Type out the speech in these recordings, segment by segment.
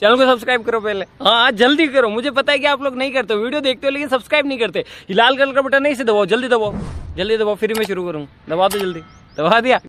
Channel को subscribe करो पहले। हाँ जल्दी करो, मुझे पता है कि आप लोग नहीं करते हो, वीडियो देखते हो लेकिन सब्सक्राइब नहीं करते। ये लाल कलर का बटन नहीं, इसे दबाओ, जल्दी दबाओ, जल्दी दबाओ, फिर मैं शुरू करूँ। दबा दो जल्दी, दबा दिया।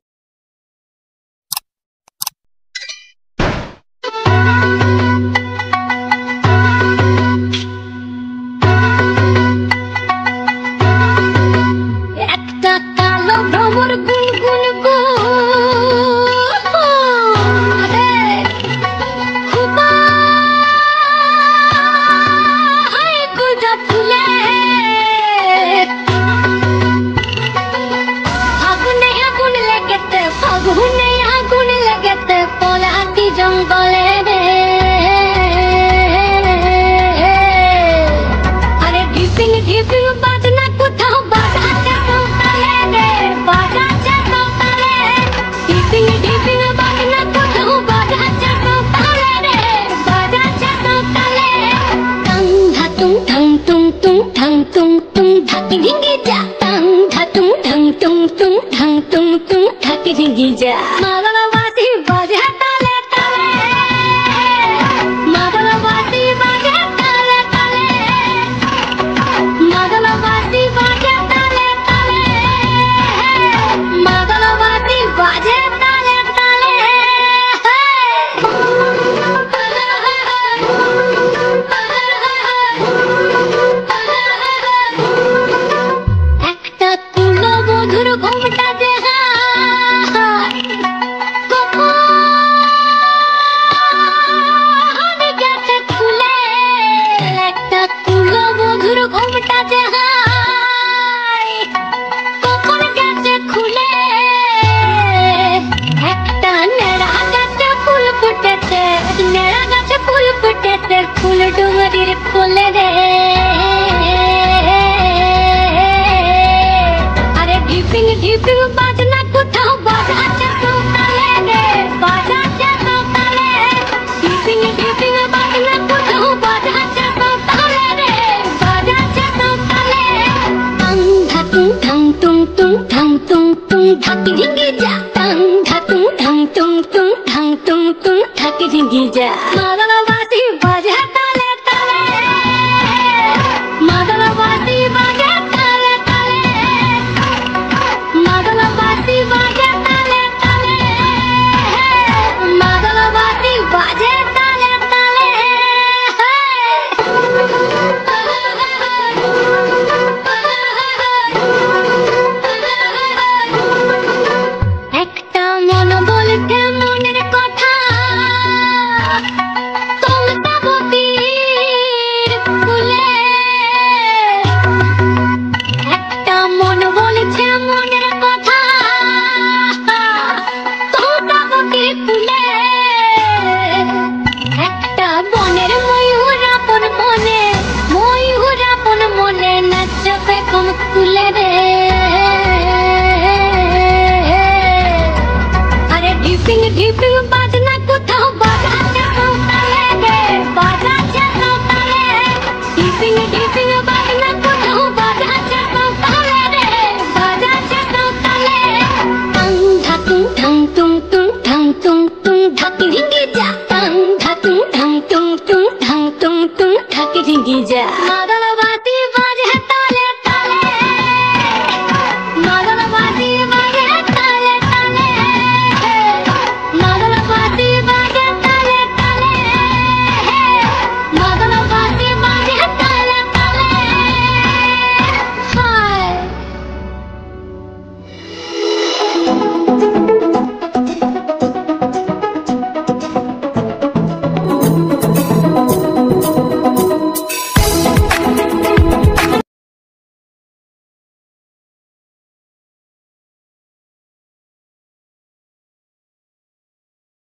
জঙ্গলে রে আরে ঢিপিং ঢিপিং বাজনা কোথাও বাজাচ্ছে সকালে রে বাজাচ্ছে সকালে ঢিপিং ঢিপিং বাজনা কোথাও বাজাচ্ছে সকালে রে বাজাচ্ছে সকালে টং ধাতুং ঠং টুং টুং ঠং টুং টুং ধাকি ঢিঙ্গি যা টং ধাতুং ঠং টুং টুং ঠং টুং টুং ধাকি ঢিঙ্গি যা মাগলা বাজি বাজে ফুল ডুমরির ফুল রে আরে ঢিপিং ঢিপিং বাজনা কোথাও বাজাচ্ছে সকালে রে বাজাচ্ছে সকালে ঢিপিং ঢিপিং বাজনা কোথাও বাজাচ্ছে সকালে রে বাজাচ্ছে সকালে টং ধাতুং ঠং টুং টুং ঠং টুং টুং ধাকি ঢিঙ্গি যা টং ধাতুং ঠং টুং টুং ঠং টুং টুং ধাকি ঢিঙ্গি যা মাগলা বাজি বাজে ঢিপিং বাজনা কোথাও বাজাচ্ছে সকালে রে বাজাচ্ছে সকালে ঢিপিং ঢিপিং বাজনা কোথাও বাজাচ্ছে সকালে রে বাজাচ্ছে সকালে টং ধাতুং ঠং টুং টুং ঠং টুং টুং ধাকি ঢিঙ্গি যা টং ধাতুং ঠং টুং টুং ঠং টুং টুং ধাকি ঢিঙ্গি যা